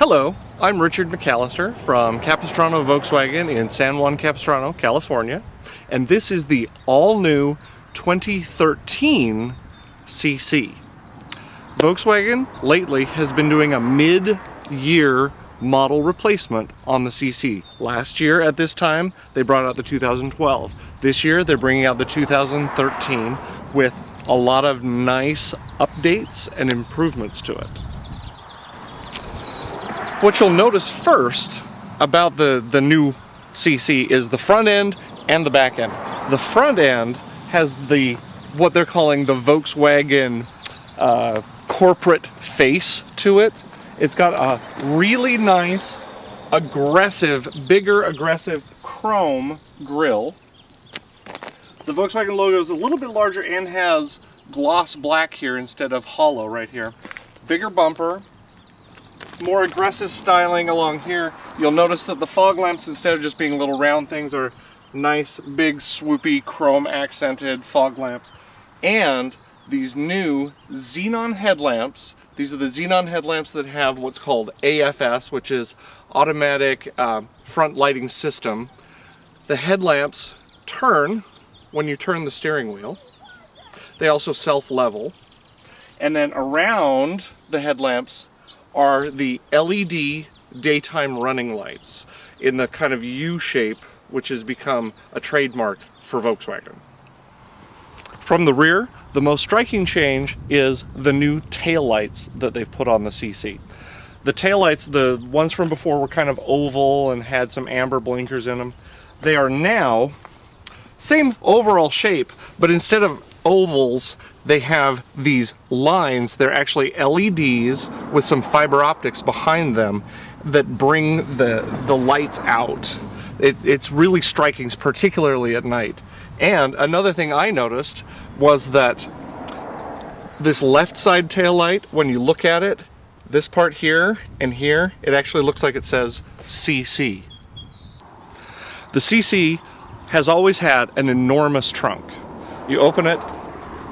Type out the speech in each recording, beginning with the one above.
Hello, I'm Richard McAllister from Capistrano Volkswagen in San Juan Capistrano, California, and this is the all-new 2013 CC. Volkswagen lately has been doing a mid-year model replacement on the CC. Last year at this time they brought out the 2012. This year they're bringing out the 2013 with a lot of nice updates and improvements to it. What you'll notice first about the new CC is the front end and the back end. The front end has what they're calling the Volkswagen corporate face to it. It's got a really nice, bigger aggressive chrome grille. The Volkswagen logo is a little bit larger and has gloss black here instead of hollow right here. Bigger bumper. More aggressive styling along here. You'll notice that the fog lamps, instead of just being little round things, are nice, big, swoopy, chrome accented fog lamps. And these new xenon headlamps, these are the xenon headlamps that have what's called AFS, which is automatic front lighting system. The headlamps turn when you turn the steering wheel. They also self-level. And then around the headlamps are the LED daytime running lights in the kind of U shape, which has become a trademark for Volkswagen. From the rear, the most striking change is the new taillights that they've put on the CC. The taillights, the ones from before, were kind of oval and had some amber blinkers in them. They are now same overall shape, but instead of ovals, they have these lines. They're actually LEDs with some fiber optics behind them that bring the lights out. It's really striking, particularly at night. And another thing I noticed was that this left side tail light, when you look at it, this part here and here, it actually looks like it says CC. The CC has always had an enormous trunk. You open it,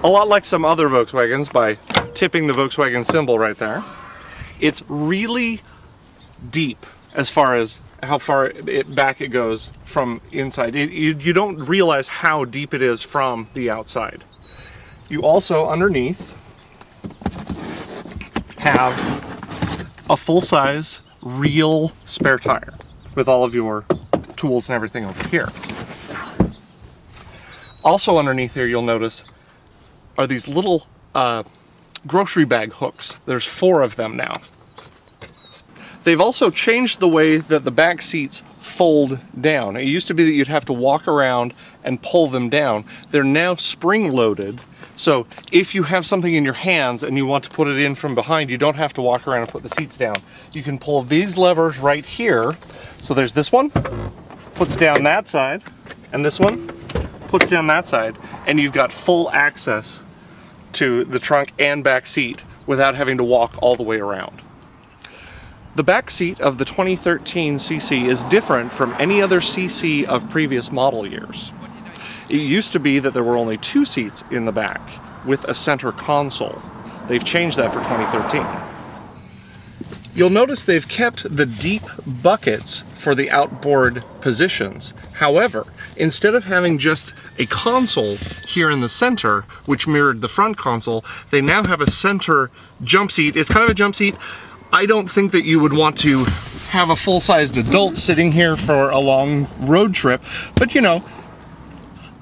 a lot like some other Volkswagens, by tipping the Volkswagen symbol right there. It's really deep as far as how far back it goes from inside. You don't realize how deep it is from the outside. You also, underneath, have a full-size, real spare tire with all of your tools and everything over here. Also underneath here, you'll notice, are these little grocery bag hooks. There's 4 of them now. They've also changed the way that the back seats fold down. It used to be that you'd have to walk around and pull them down. They're now spring-loaded, so if you have something in your hands and you want to put it in from behind, you don't have to walk around and put the seats down. You can pull these levers right here. So there's this one, puts down that side, and this one puts down that side, and you've got full access to the trunk and back seat without having to walk all the way around. The back seat of the 2013 CC is different from any other CC of previous model years. It used to be that there were only 2 seats in the back with a center console. They've changed that for 2013. You'll notice they've kept the deep buckets for the outboard positions. However, instead of having just a console here in the center, which mirrored the front console, they now have a center jump seat. It's kind of a jump seat. I don't think that you would want to have a full-sized adult sitting here for a long road trip, but you know,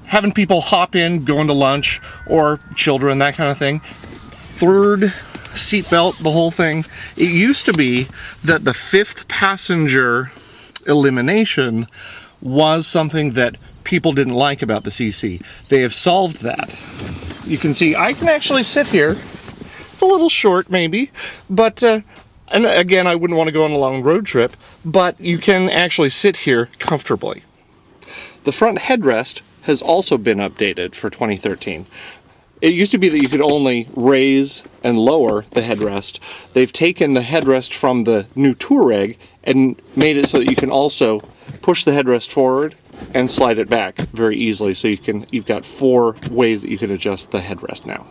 having people hop in, going to lunch, or children, that kind of thing. Third seat belt, the whole thing. It used to be that the 5th passenger elimination was something that people didn't like about the CC. They have solved that. You can see I can actually sit here. It's a little short maybe, but and again, I wouldn't want to go on a long road trip, but you can actually sit here comfortably. The front headrest has also been updated for 2013. It used to be that you could only raise and lower the headrest. They've taken the headrest from the new Touareg and made it so that you can also push the headrest forward and slide it back very easily. So you've got 4 ways that you can adjust the headrest now.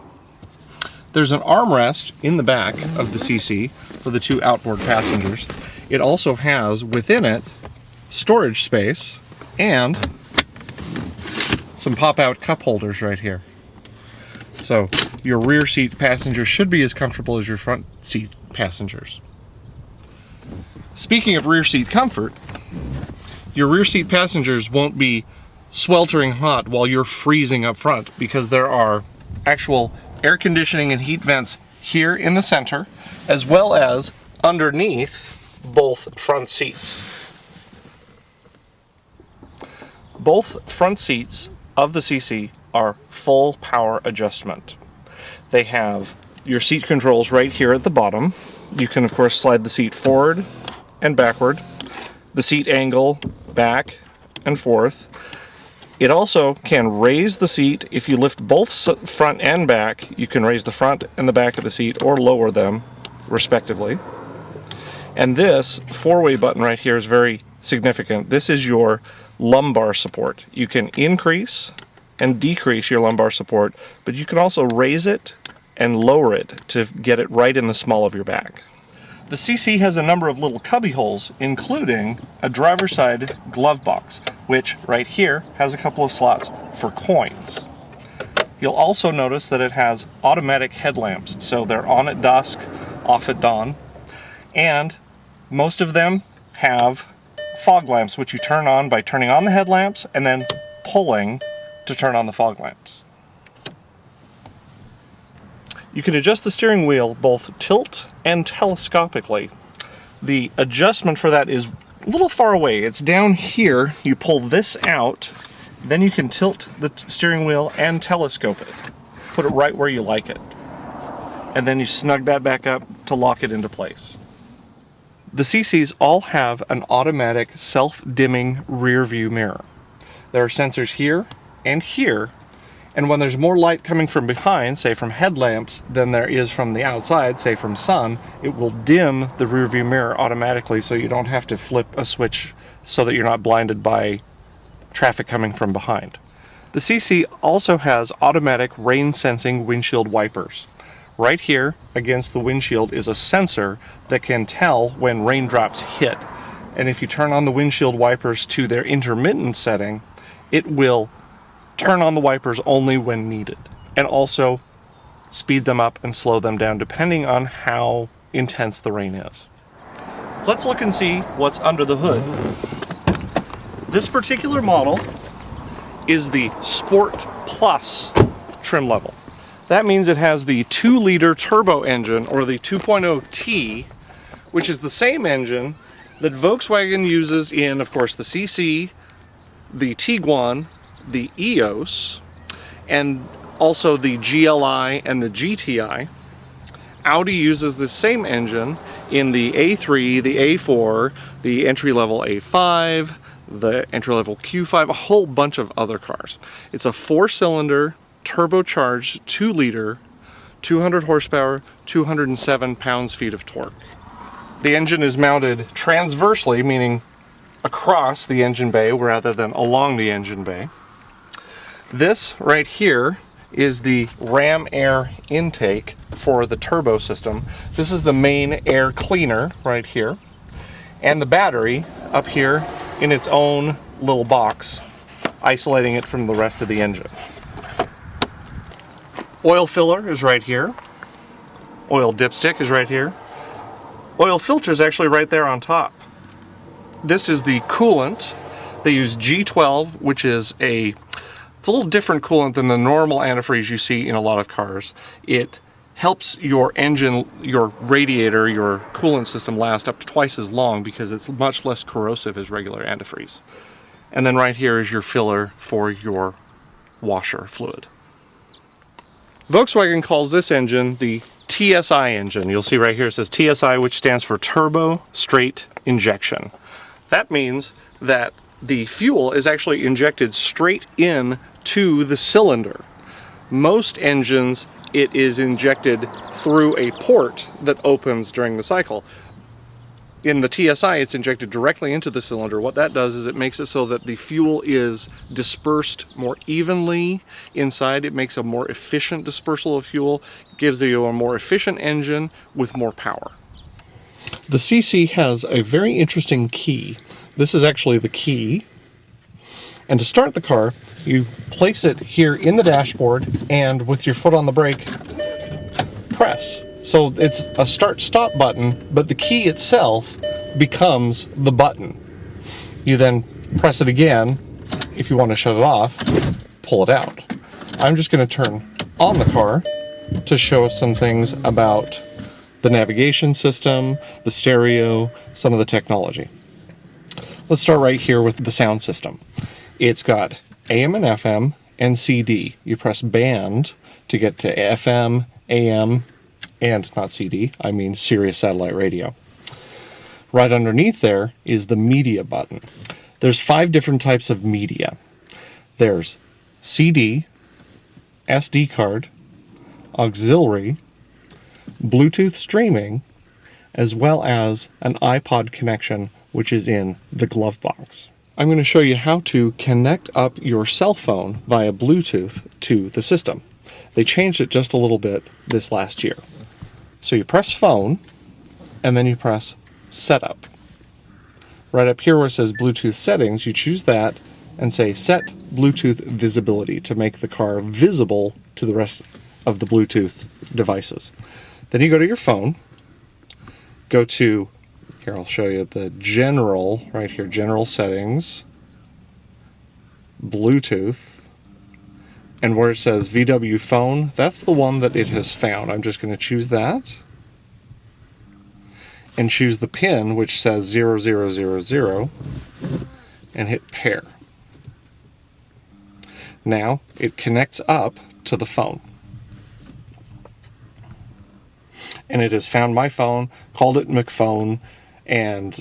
There's an armrest in the back of the CC for the two outboard passengers. It also has within it storage space and some pop-out cup holders right here. So your rear seat passengers should be as comfortable as your front seat passengers. Speaking of rear seat comfort, your rear seat passengers won't be sweltering hot while you're freezing up front, because there are actual air conditioning and heat vents here in the center, as well as underneath both front seats. Both front seats of the CC are full power adjustment. They have your seat controls right here at the bottom. You can of course slide the seat forward and backward, the seat angle back and forth. It also can raise the seat. If you lift both front and back, you can raise the front and the back of the seat or lower them respectively. And this four-way button right here is very significant. This is your lumbar support. You can increase and decrease your lumbar support, but you can also raise it and lower it to get it right in the small of your back. The CC has a number of little cubby holes, including a driver's side glove box, which right here has a couple of slots for coins. You'll also notice that it has automatic headlamps, so they're on at dusk, off at dawn, and most of them have fog lamps, which you turn on by turning on the headlamps and then pulling to turn on the fog lamps. You can adjust the steering wheel both tilt and telescopically. The adjustment for that is a little far away. It's down here. You pull this out, then you can tilt the steering wheel and telescope it. Put it right where you like it. And then you snug that back up to lock it into place. The CCs all have an automatic self-dimming rear view mirror. There are sensors here and here, and when there's more light coming from behind, say from headlamps, than there is from the outside, say from sun, it will dim the rear view mirror automatically, so you don't have to flip a switch so that you're not blinded by traffic coming from behind. The CC also has automatic rain sensing windshield wipers. Right here against the windshield is a sensor that can tell when raindrops hit, and if you turn on the windshield wipers to their intermittent setting, it will turn on the wipers only when needed, and also speed them up and slow them down depending on how intense the rain is. Let's look and see what's under the hood. This particular model is the Sport Plus trim level. That means it has the 2-liter turbo engine, or the 2.0T, which is the same engine that Volkswagen uses in, of course, the CC, the Tiguan, the EOS, and also the GLI and the GTI. Audi uses the same engine in the A3, the A4, the entry-level A5, the entry-level Q5, a whole bunch of other cars. It's a 4-cylinder, turbocharged 2-liter, 200 horsepower, 207 pounds-feet of torque. The engine is mounted transversely, meaning across the engine bay rather than along the engine bay. This right here is the ram air intake for the turbo system. This is the main air cleaner right here, and the battery up here in its own little box, isolating it from the rest of the engine. Oil filler is right here. Oil dipstick is right here. Oil filter is actually right there on top. This is the coolant. They use G12, which is it's a little different coolant than the normal antifreeze you see in a lot of cars. It helps your engine, your radiator, your coolant system last up to twice as long because it's much less corrosive as regular antifreeze. And then right here is your filler for your washer fluid. Volkswagen calls this engine the TSI engine. You'll see right here it says TSI, which stands for Turbo Straight Injection. That means that the fuel is actually injected straight in to the cylinder. Most engines, it is injected through a port that opens during the cycle. In the TSI, it's injected directly into the cylinder. What that does is it makes it so that the fuel is dispersed more evenly inside. It makes a more efficient dispersal of fuel, gives you a more efficient engine with more power. The CC has a very interesting key. This is actually the key. And to start the car, you place it here in the dashboard, and with your foot on the brake, press. So it's a start-stop button, but the key itself becomes the button. You then press it again. If you want to shut it off, pull it out. I'm just going to turn on the car to show us some things about the navigation system, the stereo, some of the technology. Let's start right here with the sound system. It's got AM and FM and CD. You press band to get to FM, AM, and not CD, I mean Sirius Satellite Radio. Right underneath there is the media button. There's 5 different types of media. There's CD, SD card, auxiliary, Bluetooth streaming, as well as an iPod connection, which is in the glove box. I'm going to show you how to connect up your cell phone via Bluetooth to the system. They changed it just a little bit this last year. So you press phone, and then you press setup. Right up here where it says Bluetooth settings, you choose that and say set Bluetooth visibility to make the car visible to the rest of the Bluetooth devices. Then you go to your phone, go to, here I'll show you the general, right here, general settings, Bluetooth, and where it says VW phone, that's the one that it has found. I'm just going to choose that and choose the pin which says 0000 and hit pair. Now it connects up to the phone. And it has found my phone, called it McPhone, and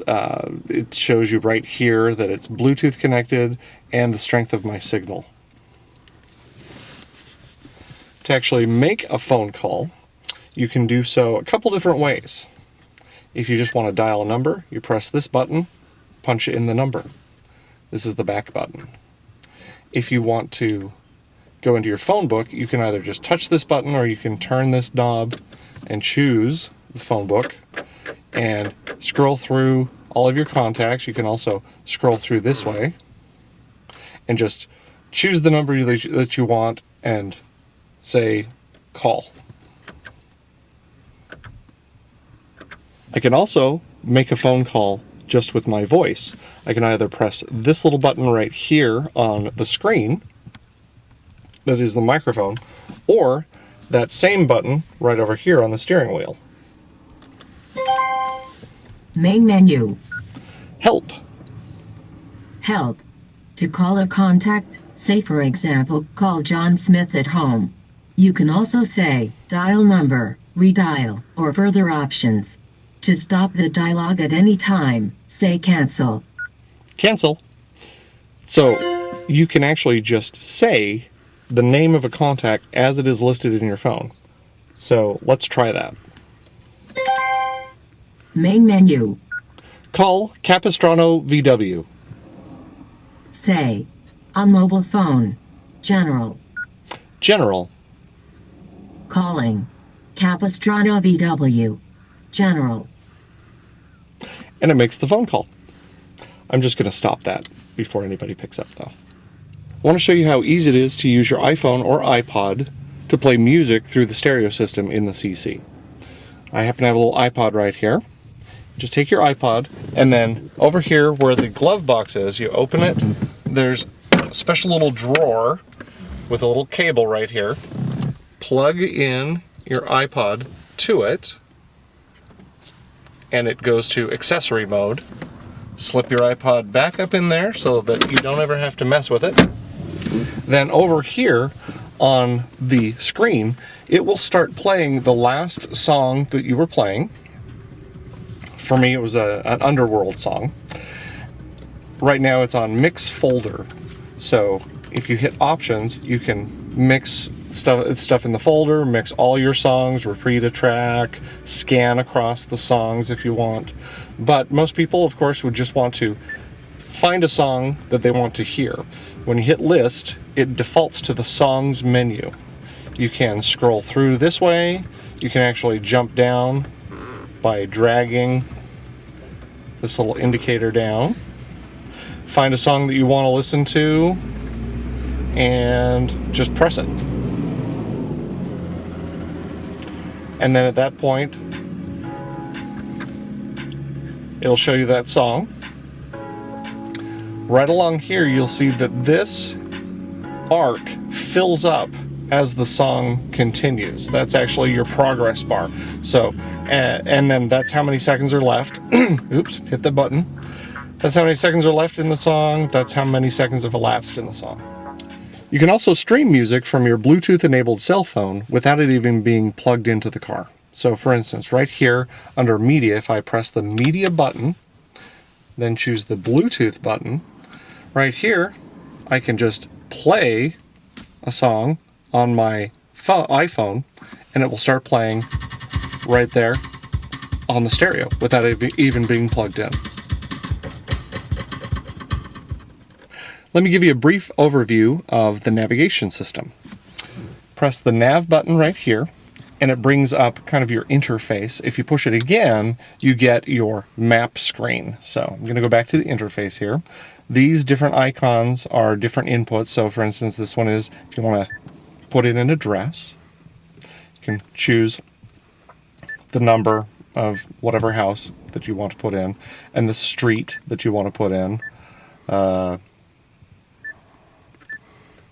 it shows you right here that it's Bluetooth connected and the strength of my signal. To actually make a phone call, you can do so a couple different ways. If you just want to dial a number, you press this button, punch in the number. This is the back button. If you want to go into your phone book, you can either just touch this button or you can turn this knob and choose the phone book and scroll through all of your contacts. You can also scroll through this way and just choose the number that you want and say call. I can also make a phone call just with my voice. I can either press this little button right here on the screen, that is the microphone, or that same button right over here on the steering wheel. Main menu. Help. Help. To call a contact, say for example, call John Smith at home. You can also say, dial number, redial, or further options. To stop the dialogue at any time, say cancel. Cancel. So you can actually just say the name of a contact as it is listed in your phone. So let's try that. Main menu. Call Capistrano VW. Say, on mobile phone, general. General. Calling, Capistrano VW, general. And it makes the phone call. I'm just going to stop that before anybody picks up though. I want to show you how easy it is to use your iPhone or iPod to play music through the stereo system in the CC. I happen to have a little iPod right here. Just take your iPod and then over here where the glove box is, you open it. There's a special little drawer with a little cable right here. Plug in your iPod to it and it goes to accessory mode. Slip your iPod back up in there so that you don't ever have to mess with it. Then over here on the screen, it will start playing the last song that you were playing. For me, it was an Underworld song. Right now it's on Mix Folder. So if you hit options, you can mix stuff in the folder, mix all your songs, repeat a track, scan across the songs if you want. But most people, of course, would just want to find a song that they want to hear. When you hit list, it defaults to the songs menu. You can scroll through this way. You can actually jump down by dragging this little indicator down. Find a song that you want to listen to and just press it. And then at that point, it'll show you that song. Right along here, you'll see that this arc fills up as the song continues. That's actually your progress bar. So, and then that's how many seconds are left. Oops, hit the button. That's how many seconds are left in the song. That's how many seconds have elapsed in the song. You can also stream music from your Bluetooth-enabled cell phone without it even being plugged into the car. So for instance, right here under Media, if I press the Media button, then choose the Bluetooth button, right here, I can just play a song on my iPhone, and it will start playing right there on the stereo without it even being plugged in. Let me give you a brief overview of the navigation system. Press the nav button right here, and it brings up kind of your interface. If you push it again, you get your map screen. So I'm going to go back to the interface here. These different icons are different inputs. So for instance, this one is if you want to put in an address, you can choose the number of whatever house that you want to put in and the street that you want to put in.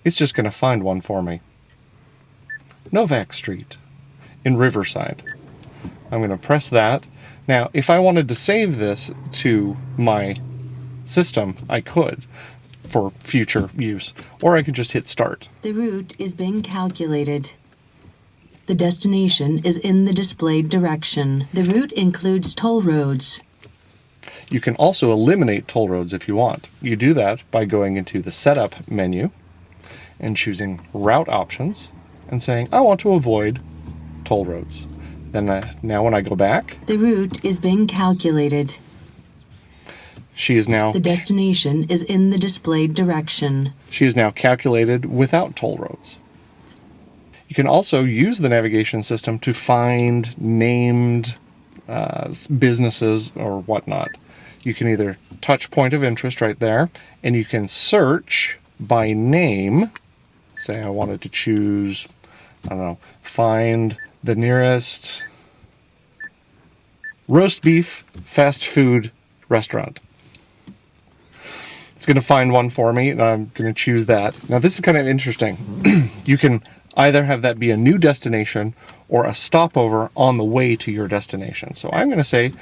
It's just going to find one for me. Novak Street in Riverside. I'm going to press that. Now, if I wanted to save this to my system, I could for future use, or I could just hit start. The route is being calculated. The destination is in the displayed direction. The route includes toll roads. You can also eliminate toll roads if you want. You do that by going into the Setup menu and choosing Route Options and saying, I want to avoid toll roads. Then now when I go back, the route is being calculated. She is now... The destination is in the displayed direction. She is now calculated without toll roads. You can also use the navigation system to find named businesses or whatnot. You can either touch point of interest right there, and you can search by name. Say I wanted to choose, I don't know, find the nearest roast beef fast food restaurant. It's going to find one for me, and I'm going to choose that. Now, this is kind of interesting. You can either have that be a new destination or a stopover on the way to your destination. So I'm going to say,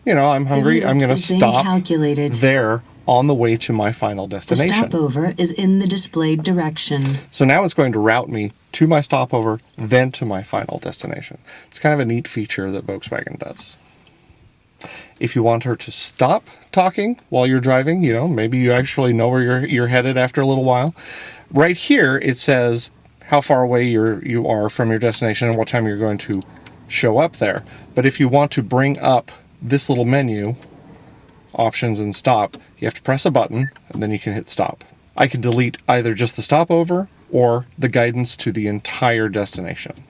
you know, I'm hungry. I'm going to stop there on the way to my final destination. The stopover is in the displayed direction. So now it's going to route me to my stopover, then to my final destination. It's kind of a neat feature that Volkswagen does. If you want her to stop talking while you're driving, you know, maybe you actually know where you're headed after a little while. Right here, it says how far away you are from your destination and what time you're going to show up there. But if you want to bring up this little menu, options and stop, you have to press a button and then you can hit stop. I can delete either just the stopover or the guidance to the entire destination.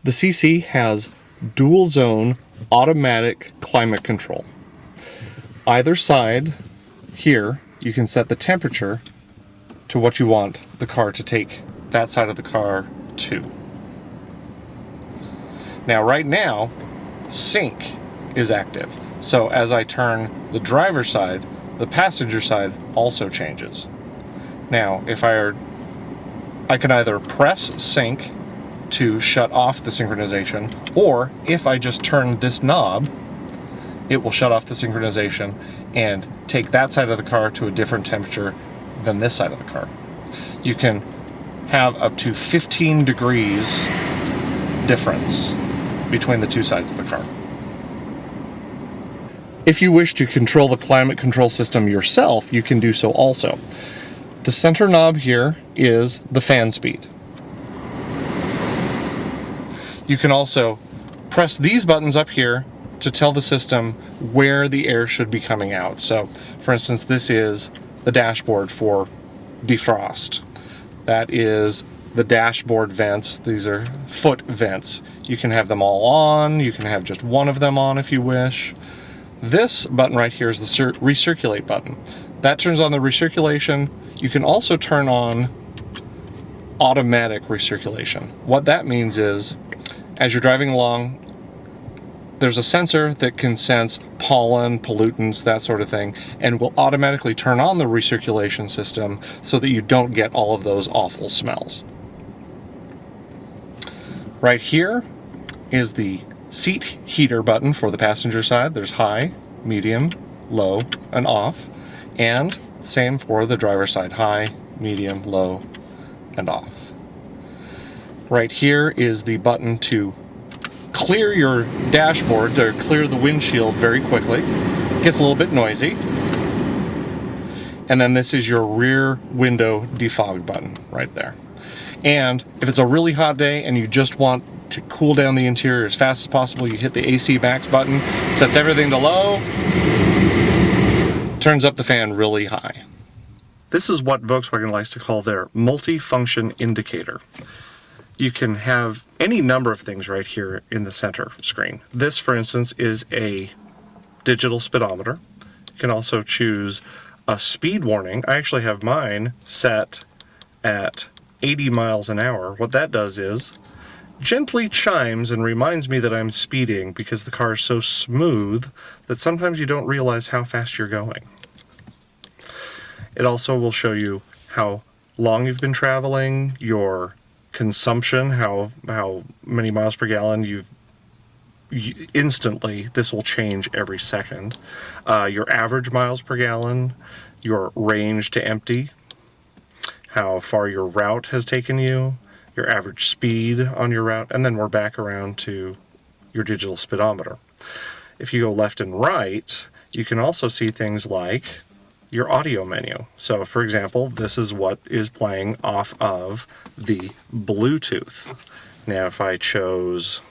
The CC has dual zone automatic climate control. Either side here, you can set the temperature to what you want the car to take that side of the car to. Now, right now, sync is active. So as I turn the driver's side, the passenger side also changes. Now, if I can either press sync to shut off the synchronization, or if I just turn this knob, it will shut off the synchronization and take that side of the car to a different temperature than this side of the car. You can have up to 15 degrees difference between the two sides of the car. If you wish to control the climate control system yourself, you can do so also. The center knob here is the fan speed. You can also press these buttons up here to tell the system where the air should be coming out. So, for instance, this is the dashboard for defrost. That is the dashboard vents. These are foot vents. You can have them all on. You can have just one of them on if you wish. This button right here is the recirculate button. That turns on the recirculation. You can also turn on automatic recirculation. What that means is, as you're driving along, there's a sensor that can sense pollen, pollutants, that sort of thing, and will automatically turn on the recirculation system so that you don't get all of those awful smells. Right here is the seat heater button for the passenger side. There's high, medium, low, and off. And same for the driver's side, high, medium, low, and off. Right here is the button to clear your dashboard, to clear the windshield very quickly. It gets a little bit noisy. And then this is your rear window defog button right there. And if it's a really hot day and you just want to cool down the interior as fast as possible, you hit the AC max button, sets everything to low, turns up the fan really high. This is what Volkswagen likes to call their multi-function indicator. You can have any number of things right here in the center screen. This, for instance, is a digital speedometer. You can also choose a speed warning. I actually have mine set at 80 miles an hour. What that does is gently chimes and reminds me that I'm speeding because the car is so smooth that sometimes you don't realize how fast you're going. It also will show you how long you've been traveling, your consumption, how many miles per gallon instantly. This will change every second. Your average miles per gallon, your range to empty, how far your route has taken you, your average speed on your route, and then we're back around to your digital speedometer. If you go left and right, you can also see things like your audio menu. So, for example, this is what is playing off of the Bluetooth. Now, if I chose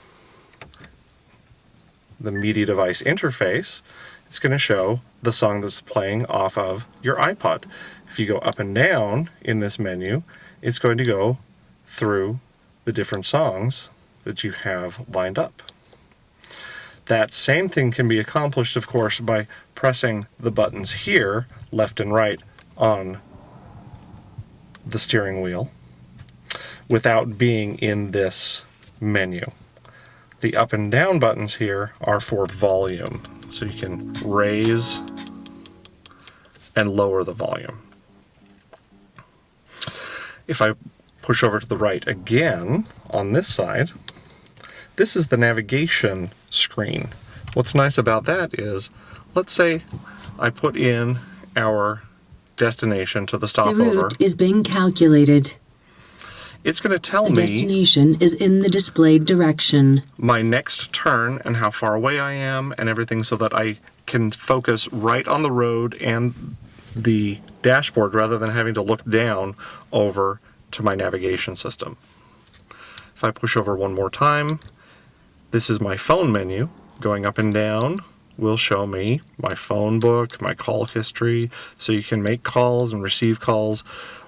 the media device interface, it's going to show the song that's playing off of your iPod. If you go up and down in this menu, it's going to go through the different songs that you have lined up. That same thing can be accomplished, of course, by pressing the buttons here, left and right, on the steering wheel, without being in this menu. The up and down buttons here are for volume, so you can raise and lower the volume. If I push over to the right again, on this side, this is the navigation screen. What's nice about that is, let's say I put in our destination to the stopover. The route is being calculated. It's going to tell The me destination is in the displayed direction. my next turn and how far away I am and everything, so that I can focus right on the road and the dashboard rather than having to look down over to my navigation system. If I push over one more time, this is my phone menu. Going up and down will show me my phone book, my call history, so you can make calls and receive calls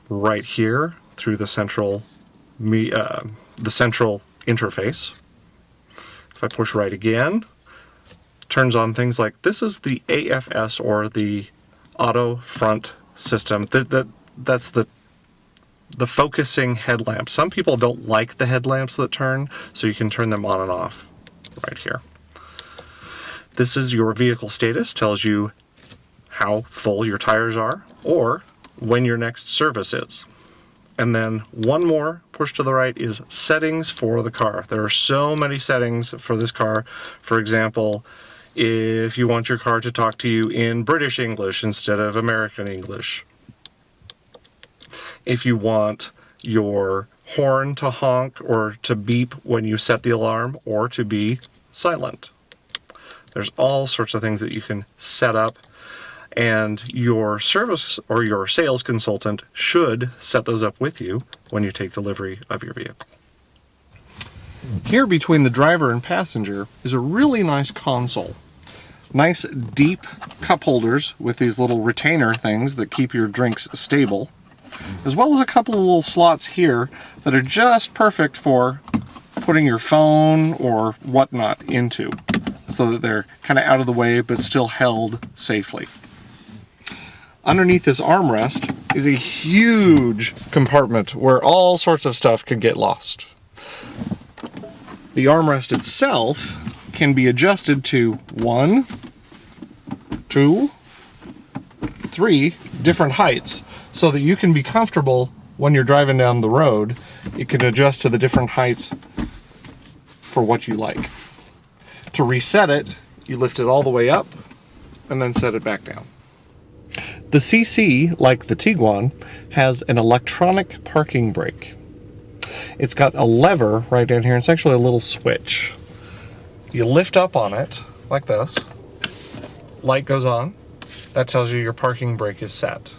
right here through the central interface. If I push right again, turns on things like, this is the AFS, or the auto front system. That's the focusing headlamp. Some people don't like the headlamps that turn, so you can turn them on and off right here. This is your vehicle status, tells you how full your tires are or when your next service is. And then one more push to the right is settings for the car. There are so many settings for this car. For example, if you want your car to talk to you in British English instead of American English. If you want your horn to honk or to beep when you set the alarm, or to be silent. There's all sorts of things that you can set up. and your service or your sales consultant should set those up with you when you take delivery of your vehicle. Here between the driver and passenger is a really nice console. Nice deep cup holders with these little retainer things that keep your drinks stable, as well as a couple of little slots here that are just perfect for putting your phone or whatnot into, so that they're kind of out of the way but still held safely. Underneath this armrest is a huge compartment where all sorts of stuff can get lost. The armrest itself can be adjusted to 1, 2, 3 different heights so that you can be comfortable when you're driving down the road. You can adjust to the different heights for what you like. To reset it, you lift it all the way up and then set it back down. The CC, like the Tiguan, has an electronic parking brake. It's got a lever right down here. It's actually a little switch. You lift up on it like this. Light goes on. That tells you your parking brake is set.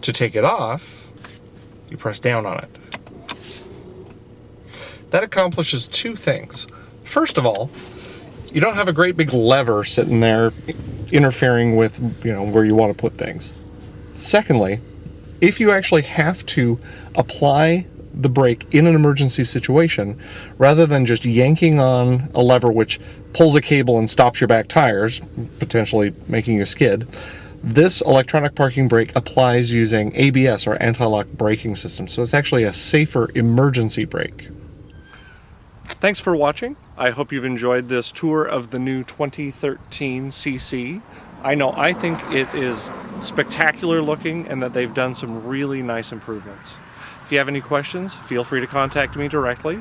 To take it off, you press down on it. That accomplishes two things. First of all, you don't have a great big lever sitting there interfering with, where you want to put things. Secondly, if you actually have to apply the brake in an emergency situation, rather than just yanking on a lever which pulls a cable and stops your back tires, potentially making you skid, this electronic parking brake applies using ABS, or anti-lock braking system. So it's actually a safer emergency brake. Thanks for watching. I hope you've enjoyed this tour of the new 2013 CC. I think it is spectacular looking and that they've done some really nice improvements. If you have any questions, feel free to contact me directly.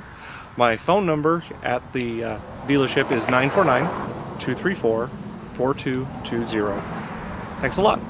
My phone number at the dealership is 949-234-4220. Thanks a lot.